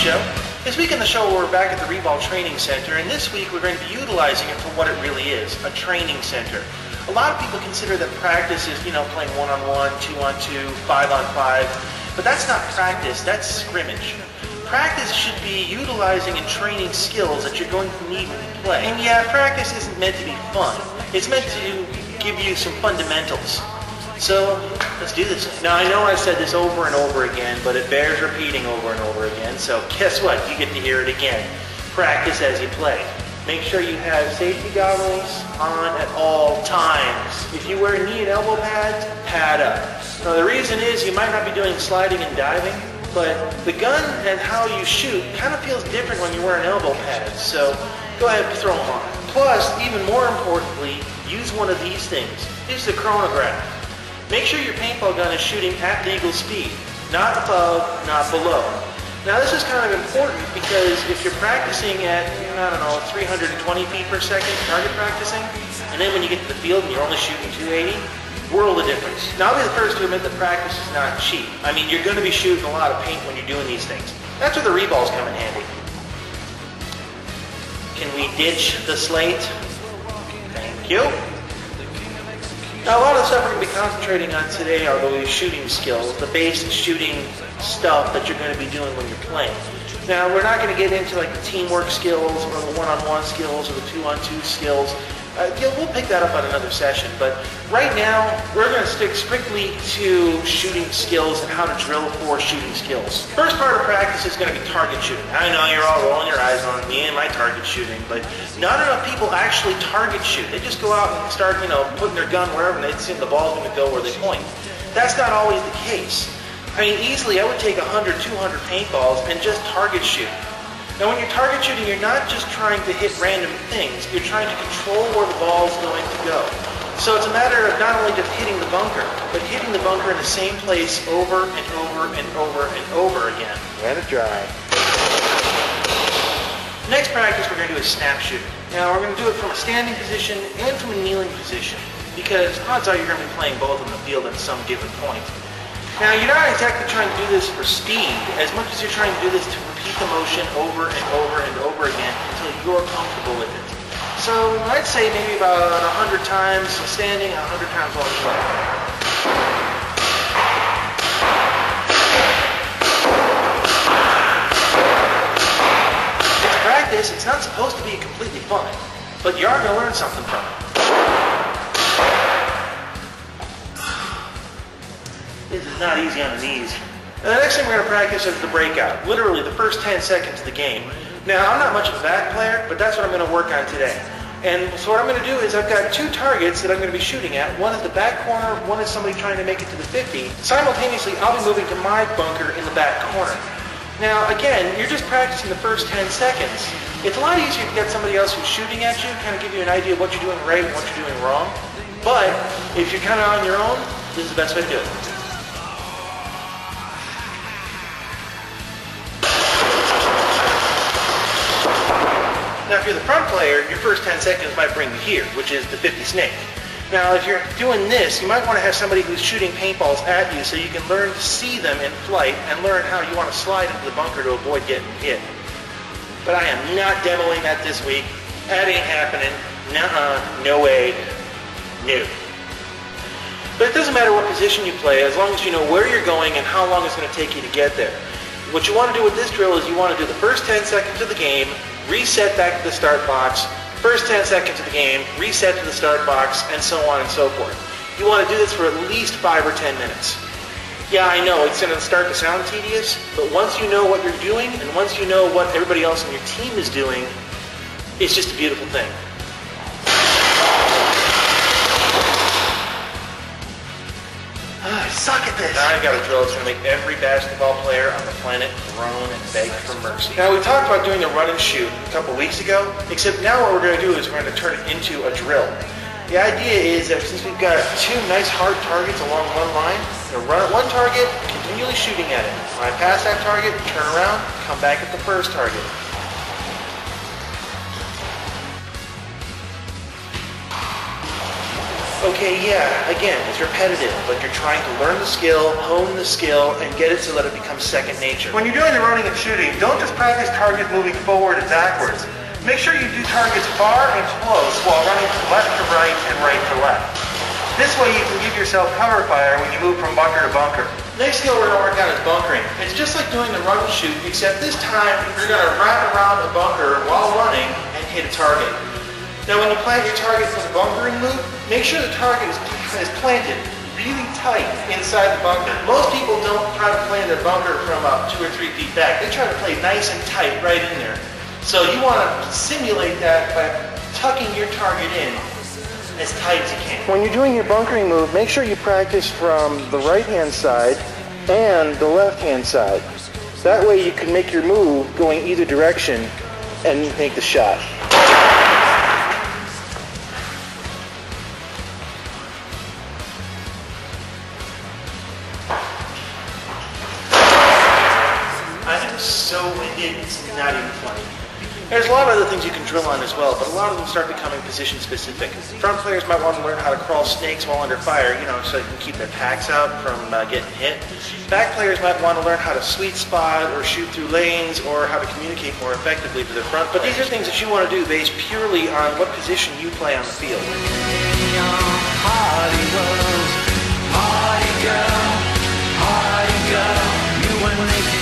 show. This week in the show we're back at the Reball Training Center, and this week we're going to be utilizing it for what it really is, a training center. A lot of people consider that practice is, playing one-on-one, two-on-two, five-on-five, but that's not practice, that's scrimmage. Practice should be utilizing and training skills that you're going to need when you play. And yeah, practice isn't meant to be fun. It's meant to give you some fundamentals. So, let's do this. Now, I know I've said this over and over again, but it bears repeating over and over again, so guess what? You get to hear it again. Practice as you play. Make sure you have safety goggles on at all times. If you wear knee and elbow pads, pad up. Now, the reason is you might not be doing sliding and diving, but the gun and how you shoot kind of feels different when you're wearing elbow pads, so go ahead and throw them on. Plus, even more importantly, use one of these things. This is a chronograph. Make sure your paintball gun is shooting at legal speed, not above, not below. Now this is kind of important because if you're practicing at, 320 feet per second, target practicing, and then when you get to the field and you're only shooting 280, world of difference. Now I'll be the first to admit that practice is not cheap. I mean, you're going to be shooting a lot of paint when you're doing these things. That's where the reballs come in handy. Can we ditch the slate? Thank you. Now, a lot of the stuff we're going to be concentrating on today are those shooting skills, the basic shooting stuff that you're going to be doing when you're playing. Now, we're not going to get into like the teamwork skills or the one-on-one skills or the two-on-two skills. We'll pick that up on another session, but right now we're going to stick strictly to shooting skills and how to drill for shooting skills. First part of practice is going to be target shooting. I know you're all rolling your eyes on me and my target shooting, but not enough people actually target shoot. They just go out and start, putting their gun wherever and they assume the ball's going to go where they point. That's not always the case. I mean, easily I would take 100, 200 paintballs and just target shoot. Now when you're target shooting, you're not just trying to hit random things, you're trying to control where the ball's going to go. So it's a matter of not only just hitting the bunker, but hitting the bunker in the same place over and over and over and over again. Let it dry. Next practice we're going to do is snap shooting. Now we're going to do it from a standing position and from a kneeling position, because odds are you're going to be playing both on the field at some given point. Now, you're not exactly trying to do this for speed, as much as you're trying to do this to repeat the motion over and over and over again until you're comfortable with it. So, I'd say maybe about 100 times standing and 100 times while you're playing. It's practice, it's not supposed to be completely fun, but you are going to learn something from it. This is not easy on the knees. And the next thing we're going to practice is the breakout. Literally the first 10 seconds of the game. Now, I'm not much of a back player, but that's what I'm going to work on today. And so what I'm going to do is I've got two targets that I'm going to be shooting at. One is the back corner, one is somebody trying to make it to the 50. Simultaneously, I'll be moving to my bunker in the back corner. Now, again, you're just practicing the first 10 seconds. It's a lot easier to get somebody else who's shooting at you, kind of give you an idea of what you're doing right and what you're doing wrong. But if you're kind of on your own, this is the best way to do it. Now, if you're the front player, your first 10 seconds might bring you here, which is the 50 snake. Now, if you're doing this, you might want to have somebody who's shooting paintballs at you so you can learn to see them in flight and learn how you want to slide into the bunker to avoid getting hit. But I am not demoing that this week. That ain't happening. Nuh-uh. No way. No. But it doesn't matter what position you play, as long as you know where you're going and how long it's going to take you to get there. What you want to do with this drill is you want to do the first 10 seconds of the game, reset back to the start box, first 10 seconds of the game, reset to the start box, and so on and so forth. You want to do this for at least 5 or 10 minutes. Yeah, I know, it's going to start to sound tedious, but once you know what you're doing, and once you know what everybody else on your team is doing, it's just a beautiful thing. I suck at this. Now I've got a drill that's going to make every basketball player on the planet groan and beg for mercy. Now, we talked about doing the run and shoot a couple weeks ago, except now what we're going to do is we're going to turn it into a drill. The idea is that since we've got two nice hard targets along one line, we're going to run at one target, continually shooting at it. When I pass that target, turn around, come back at the first target. Okay, yeah, again, it's repetitive, but you're trying to learn the skill, hone the skill, and get it so that it becomes second nature. When you're doing the running and shooting, don't just practice targets moving forward and backwards. Make sure you do targets far and close while running from left to right and right to left. This way you can give yourself cover fire when you move from bunker to bunker. Next skill we're going to work on is bunkering. It's just like doing the run and shoot, except this time you're going to wrap around a bunker while running and hit a target. Now when you plant your target for the bunkering move, make sure the target is planted really tight inside the bunker. Most people don't try to plant their bunker from 2 or 3 feet back. They try to play nice and tight right in there. So you want to simulate that by tucking your target in as tight as you can. When you're doing your bunkering move, make sure you practice from the right-hand side and the left-hand side. That way you can make your move going either direction and make the shot. I'm so winded, it's not even funny. There's a lot of other things you can drill on as well, but a lot of them start becoming position specific. Front players might want to learn how to crawl snakes while under fire, so they can keep their packs out from getting hit. Back players might want to learn how to sweet spot or shoot through lanes or how to communicate more effectively to their front. But these are things that you want to do based purely on what position you play on the field. Party world, party girl, you and me.